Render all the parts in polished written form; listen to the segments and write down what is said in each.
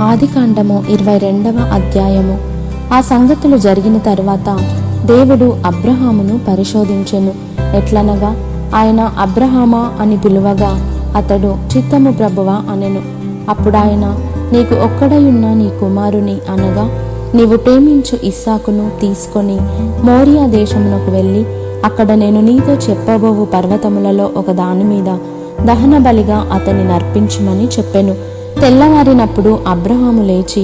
ఆదికాండము 22వ అధ్యాయము. ఆ సంగతులు జరిగిన తరువాత దేవుడు అబ్రహామును పరిశోధించెను. ఎట్లనగా ఆయన అబ్రహామా అని పిలువగా అతడు చిత్తము ప్రభువా అనెను. అప్పుడాయన, నీకు ఒక్కడయున్న నీ కుమారుని అనగా నీవు ప్రేమించు ఇస్సాకును తీసుకొని మోరియా దేశమునకు వెళ్ళి అక్కడ నేను నీతో చెప్పబోవు పర్వతములలో ఒక దాని మీద దహన బలిగా అతన్ని నర్పించుమని చెప్పెను. తెల్లవారినప్పుడు అబ్రహాము లేచి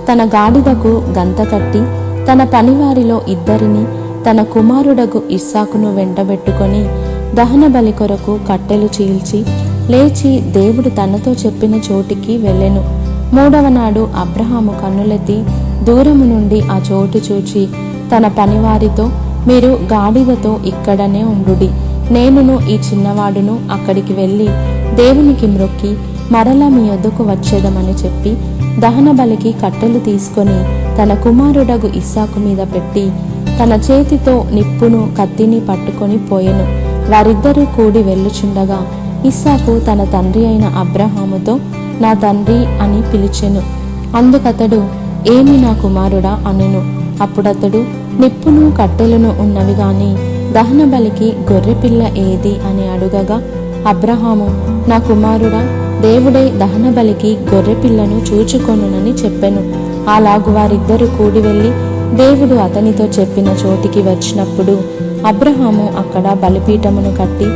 తన గాడిదకు గంత కట్టి తన పనివారిలో ఇద్దరిని తన కుమారుడగు ఇస్సాకును వెంటబెట్టుకొని దహన బలి కొరకు కట్టెలు చీల్చి లేచి దేవుడు తనతో చెప్పిన చోటికి వెళ్ళెను. మూడవ నాడు అబ్రహాము కన్నులెత్తి దూరము నుండి ఆ చోటు చూచి తన పనివారితో, మీరు గాడిదతో ఇక్కడనే ఉండుడి, నేనును ఈ చిన్నవాడును అక్కడికి వెళ్ళి దేవునికి మ్రొక్కి మరలా మీ యొద్దకు వచ్చేదమని చెప్పి దహన బలికి కట్టెలు తీసుకొని తన కుమారుడగు ఇస్సాకు మీద పెట్టి తన చేతితో నిప్పును కత్తిని పట్టుకొని పోయెను. వారిద్దరూ కూడి వెళ్ళుచుండగా ఇస్సాకు తన తండ్రి అయిన అబ్రహాముతో, నా తండ్రి అని పిలిచెను. అందుకతడు, ఏమి నా కుమారుడా అనెను. అప్పుడతడు, నిప్పును కట్టెలను ఉన్నవి గాని దహన బలికి గొర్రెపిల్ల ఏది అని అడుగగా అబ్రహాము, నా కుమారుడా, దేవుడే దహన బలికి గొర్రెపిల్లను చూచుకొనునని చెప్పెను. అలాగు వారిద్దరూ కూడి వెళ్ళి దేవుడు అతనితో చెప్పిన చోటికి వచ్చినప్పుడు అబ్రహాము అక్కడ బలిపీఠమును కట్టి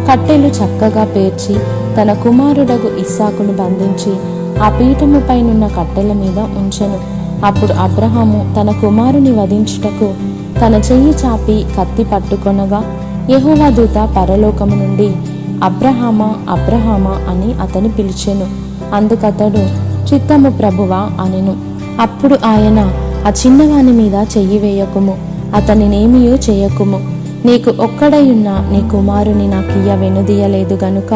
కట్టెలు చక్కగా పేర్చి తన కుమారుడగు ఇస్సాకును బంధించి ఆ పీఠము పైనున్న కట్టెల మీద ఉంచెను. అప్పుడు అబ్రహాము తన కుమారుని వధించుటకు తన చెయ్యి చాపి కత్తి పట్టుకొనగా యెహోవా దూత పరలోకము నుండి, అబ్రహామా, అబ్రహామా అని అతని పిలిచెను. అందుకతడు, చిత్తము ప్రభువా అనెను. అప్పుడు ఆయన, ఆ చిన్నవాని మీద చెయ్యి వేయకుము, అతనినేమియూ చేయకుము. నీకు ఒక్కడయున్న నీ కుమారుని నాకియ్య వెనుదీయలేదు గనుక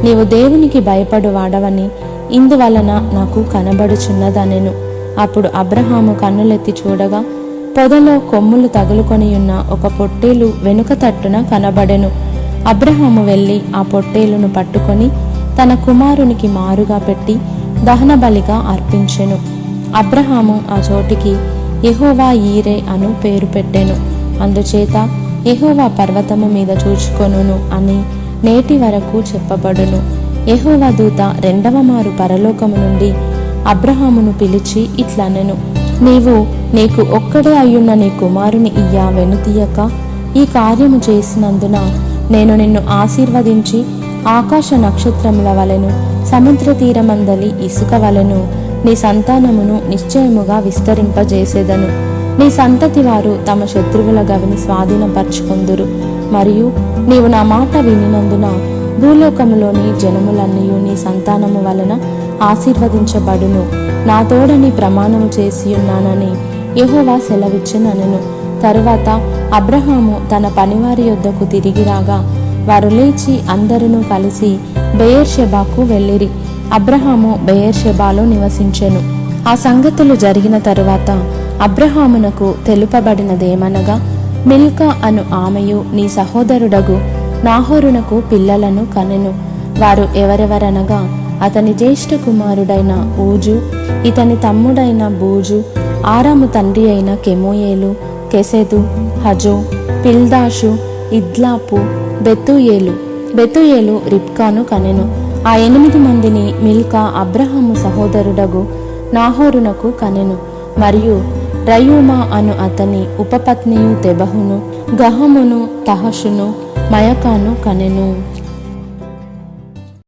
నీవు దేవునికి భయపడు వాడవని ఇందువలన నాకు కనబడుచున్నదనెను. అప్పుడు అబ్రహాము కన్నులెత్తి చూడగా పొదలో కొమ్ములు తగులుకొనియున్న ఒక పొట్టేలు వెనుక తట్టున కనబడెను. అబ్రహాము వెళ్ళి ఆ పొట్టేలును పట్టుకొని తన కుమారునికి మారుగా పెట్టి దహన బలిగా అర్పించెను. అబ్రహాము ఆ చోటికి యెహోవా ఈరే అను పేరు పెట్టెను. అందుచేత యెహోవా పర్వతము మీద చూచుకొనును అని నేటి వరకు చెప్పబడును. యెహోవా దూత రెండవ మారు పరలోకము నుండి అబ్రహామును పిలిచి ఇట్లనెను, నీవు నీకు ఒక్కడే అయ్యున్న నీ కుమారుని ఇయ్య వెనుతీయక ఈ కార్యము చేసినందున నేను నిన్ను ఆశీర్వదించి ఆకాశ నక్షత్రముల వలెను సముద్ర తీరమందలి ఇసుక వలెను నీ సంతానమును నిశ్చయముగా విస్తరింపజేసేదను. నీ సంతతి వారు తమ శత్రువుల గవిని స్వాధీనపరచుకొందురు. మరియు నీవు నా మాట వినినందున భూలోకములోని జనములన్నయూ నీ సంతానము వలన ఆశీర్వదించబడును. నా తోడని ప్రమాణము చేసియున్నానని యెహోవా సెలవిచ్చెననెను. తరువాత అబ్రహాము తన పనివారి యొద్దకు తిరిగి రాగా వారు లేచి అందరూ కలిసి బెయేర్షెబాకు వెళ్ళిరి. అబ్రహాము బెయేర్షెబాలో నివసించెను. ఆ సంగతులు జరిగిన తరువాత అబ్రహామునకు తెలుపబడినదేమనగా, మిల్కా అను ఆమెయు నీ సహోదరుడగు నాహోరునకు పిల్లలను కనెను. వారు ఎవరెవరనగా, అతని జ్యేష్ఠ కుమారుడైన ఊజు, ఇతని తమ్ముడైన బూజు, ఆరాము తండ్రి అయిన కెమూయేలు, కెసెదు, హజో, పిల్దాషు, ఇద్లాపు, బెతూయేలు. బెతూయేలు రిబ్కాను కనెను. ఆ 8 మందిని మిల్కా అబ్రహాము సహోదరుడగు నాహోరునకు కనెను. మరియు రయూమా అను అతని ఉపపత్నియు తెబహును, గహమును, తహషును, మయకాను కనెను.